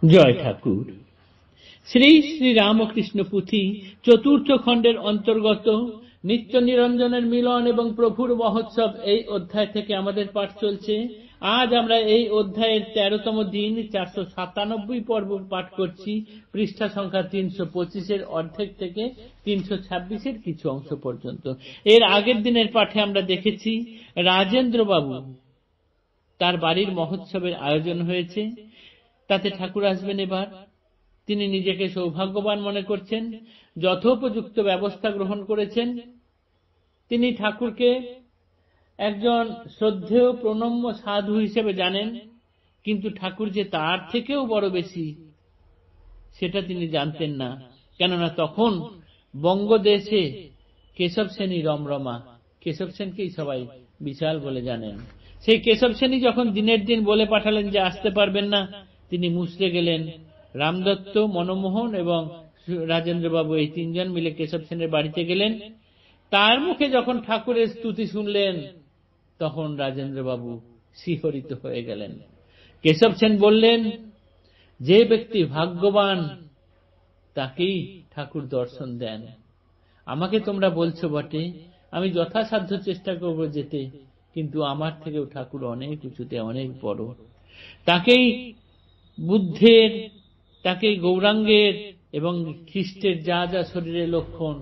জয় ঠাকুর। শ্রী শ্রী রামকৃষ্ণ পুঁথি চতুর্থ খণ্ডের অন্তর্গত নিত্য নিরঞ্জনের মিলন এবং প্রভুর মহোৎসব এই অধ্যায় থেকে আমাদের পাঠ চলছে। আজ আমরা এই অধ্যায়ের 13তম দিন 497 পর্ব পাঠ করছি। পৃষ্ঠা সংখ্যা 325 অর্ধেক থেকে 326 কিছু অংশ পর্যন্ত। এর আগের দিনের পাঠে আমরা দেখেছি রাজেন্দ্র বাবু তার বাড়ির মহোৎসবের আয়োজন হয়েছে, তাতে ঠাকুর আসবেন। এবার তিনি নিজেকে সৌভাগ্যবান মনে করছেন, যথোপযুক্ত ব্যবস্থা গ্রহণ করেছেন। তিনি ঠাকুরকে একজন শ্রদ্ধেয় প্রণম্য সাধু হিসেবে জানেন, কিন্তু ঠাকুর যে তার থেকেও বড় বেশি সেটা তিনি জানতেন না। কেননা তখন বঙ্গদেশে কেশব সেনী রমরমা, কেশব সেনকেই সবাই বিশাল বলে জানেন। সেই কেশব সেনী যখন দিনের দিন বলে পাঠালেন যে আসতে পারবেন না, তিনি মুচড়ে গেলেন। রামদত্ত, মনমোহন এবং রাজেন্দ্রবাবু এই তিনজন মিলে কেশব সেনের বাড়িতে গেলেন। তার মুখে যখন ঠাকুরের স্তুতি শুনলেন, তখন রাজেন্দ্রবাবু শিহরিত হয়ে গেলেন। কেশব সেন বললেন, যে ব্যক্তি ভাগ্যবান তাকেই ঠাকুর দর্শন দেন। আমাকে তোমরা বলছো বটে, আমি যথাসাধ্য চেষ্টা করব যেতে, কিন্তু আমার থেকেও ঠাকুর অনেক উঁচুতে, অনেক বড়। তাকেই বুদ্ধের, তাকেই গৌরাঙ্গের এবং খ্রিস্টের যা যা শরীরের লক্ষণ,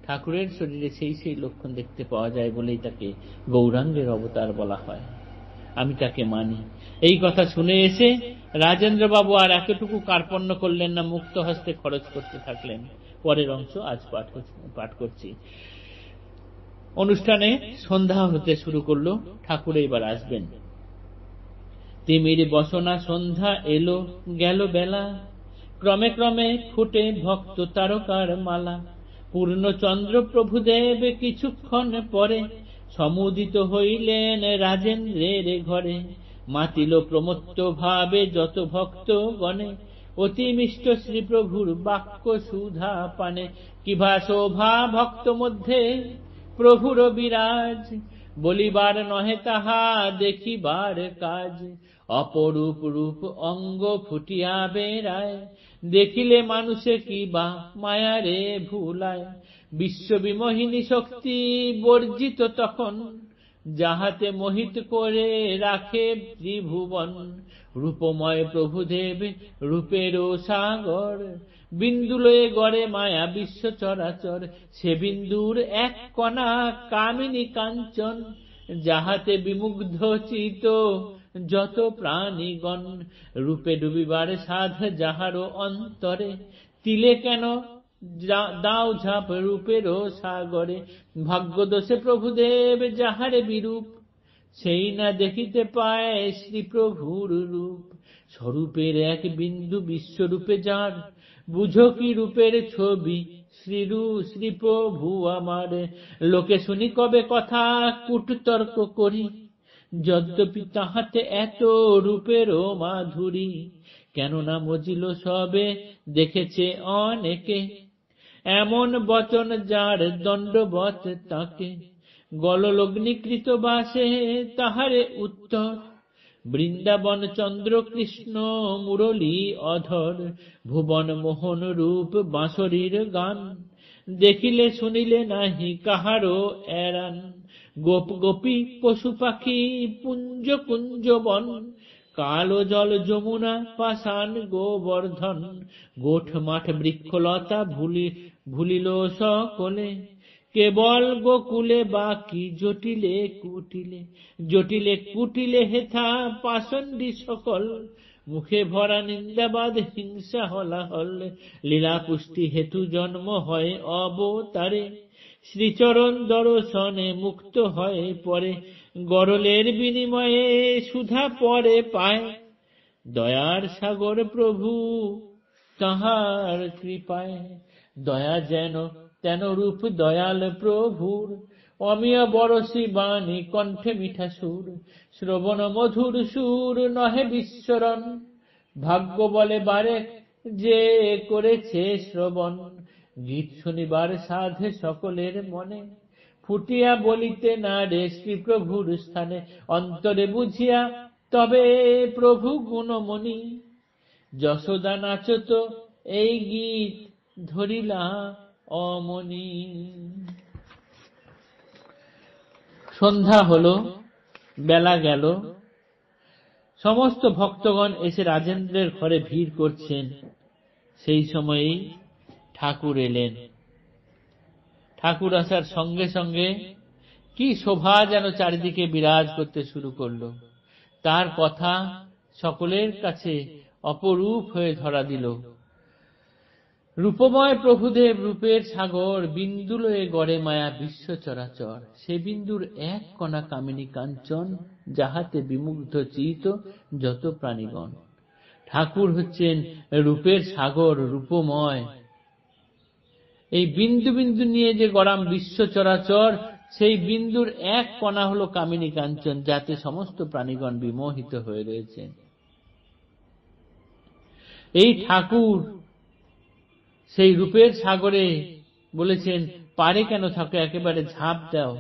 ঠাকুরের শরীরে সেই সেই লক্ষণ দেখতে পাওয়া যায় বলেই তাকে গৌরাঙ্গের অবতার বলা হয়। আমি তাকে মানি। এই কথা শুনে এসে রাজেন্দ্রবাবু আর এতটুকু কার্পণ্য করলেন না, মুক্ত হস্তে খরচ করতে থাকলেন। পরের অংশ আজ পাঠ করছি। অনুষ্ঠানে সন্ধ্যা হতে শুরু করলো। ঠাকুর এবার আসবেন। তিমির বসনা সন্ধ্যা এলো গেল বেলা, ক্রমে ক্রমে ফুটে ভক্ত তারকার মালা। পূর্ণচন্দ্র প্রভুদেব কিছুক্ষণ পরে সমুদিত হইলেন রাজেন্দ্রের ঘরে। মাতিল প্রমত্ত ভাবে যত ভক্ত গণে, অতি মিষ্ট শ্রীপ্রভুর বাক্য সুধা পানে। কিভা শোভা ভক্ত মধ্যে প্রভুর বিরাজ, বলিবার নহে তাহা দেখিবার কাজ। অপরূপ রূপ অঙ্গ ফুটিয়া বেড়ায়, দেখিলে মানুষে কি বা মায়ারে ভুলায়। বিশ্ববিমোহিনী শক্তি বর্জিত তখন, যাহাতে মোহিত করে রাখে ত্রিভুবন। রূপময় প্রভুদেব রূপেরও সাগর, বিন্দুলয়ে গড়ে মায়া বিশ্ব চরাচর। সে বিন্দুর এক কণা কামিনী কাঞ্চন, যাহাতে বিমুগ্ধ চিত যত প্রাণীগণ। রূপে ডুবিবার সাধ যাহারও অন্তরে, তিলে কেন দাও ঝাঁপ রূপেরও সাগরে। ভাগ্যদোষে প্রভুদেব যাহারে বিরূপ, সেই না দেখিতে পায় শ্রীপ্রভুর রূপ। স্বরূপের এক বিন্দু বিশ্বরূপে যার, বুঝো কি রূপের ছবি শ্রীপ্রভু আমার। লোকে শুনি কবে কথা কূটতর্ক করি, যদ্যপি তাহাতে এত রূপেরও মাধুরী। কেননা মজিল সবে দেখেছে অনেকে, এমন বচন যার দণ্ডবত তাকে। গললগ্নিকৃত বাসে তাহারে উত্তর, বৃন্দাবন চন্দ্র কৃষ্ণ মুরলী অধর। ভুবন মোহন রূপ বাঁশরীর গান, দেখিলে শুনিলে নাহি কাহারও এরান। গোপ গোপী পশু পাখি পুঞ্জ কুঞ্জ বন, কালো জল যমুনা পাষাণ গোবর্ধন। গোঠ মাঠ বৃক্ষলতা ভুলিল সকলে, কেবল গোকুলে বাকি জটিলে কুটিলে। জটিলে কুটিলে হেথা পাষণ্ডী সকল, মুখে ভরা নিন্দাবাদ হিংসা হলাহল। লীলা পুষ্টি হেতু জন্ম হয় অবতারে, শ্রীচরণ দর্শনে মুক্ত হয় পরে। গরলের বিনিময়ে সুধা পরে পায়, দয়ার সাগর প্রভু তাহার কৃপায়। দয়া যেন তেন রূপ দয়াল প্রভুর, অমিয় বরসি বাণী কণ্ঠে মিঠা সুর। শ্রবণ মধুর সুর নহে বিস্মরণ, ভাগ্য বলে বারে যে করেছে শ্রবণ। গীত শুনিবার সাধে সকলের মনে, ফুটিয়া বলিতে না রে শ্রীপ্রভুর স্থানে। অন্তরে বুঝিয়া তবে প্রভু গুণমণি, যশোদা নাচত এই গীত ধরিলা অমনি। সন্ধ্যা হলো, বেলা গেল, সমস্ত ভক্তগণ এসে রাজেন্দ্রের ঘরে ভিড় করছেন। সেই সময়েই ঠাকুর এলেন। ঠাকুর আসার সঙ্গে সঙ্গে কি শোভা যেন চারিদিকে বিরাজ করতে শুরু করলো। তার কথা সকলের কাছে অপরূপ হয়ে ধরা দিল। রূপময় প্রভুদেব রূপের সাগর, বিন্দু লয়ে গড়ে মায়া বিশ্ব চরাচর। সে বিন্দুর এক কণা কামিনী কাঞ্চন, যাহাতে বিমুগ্ধ চিত যত প্রাণীগণ। ঠাকুর হচ্ছেন রূপের সাগর, রূপময়। এই বিন্দু বিন্দু নিয়ে যে গড়াম বিশ্ব চরাচর, সেই বিন্দুর এক কণা হলো কামিনী কাঞ্চন, যাতে সমস্ত প্রাণীগণ বিমোহিত হয়ে রয়েছেন। এই ঠাকুর সেই রূপের সাগরে বলেছেন, পারে কেন থাকো, একেবারে ঝাঁপ দাও।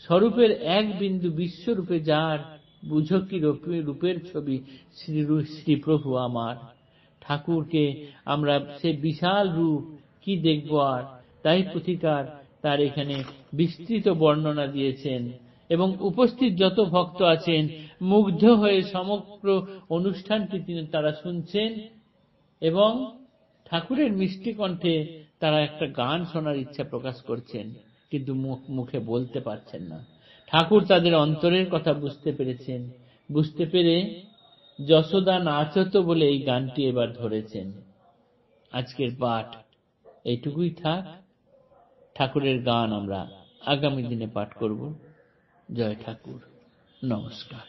স্বরূপের এক বিন্দু বিশ্বরূপে যার, বুঝো কি রূপের ছবি শ্রী প্রভু আমার। ঠাকুরকে আমরা সে বিশাল রূপ কি দেখব আর, তাই পুথিকার তার এখানে বিস্তৃত বর্ণনা দিয়েছেন। এবং উপস্থিত যত ভক্ত আছেন মুগ্ধ হয়ে সমগ্র অনুষ্ঠানটি তারা শুনছেন এবং ঠাকুরের মিষ্টি কণ্ঠে তারা একটা গান শোনার ইচ্ছা প্রকাশ করছেন, কিন্তু মুখে বলতে পারছেন না। ঠাকুর তাদের অন্তরের কথা বুঝতে পেরেছেন। বুঝতে পেরে যশোদা নাচত বলে এই গানটি এবার ধরেছেন। আজকের পাঠ এইটুকুই থাক। ঠাকুরের গান আমরা আগামী দিনে পাঠ করব। জয় ঠাকুর, নমস্কার।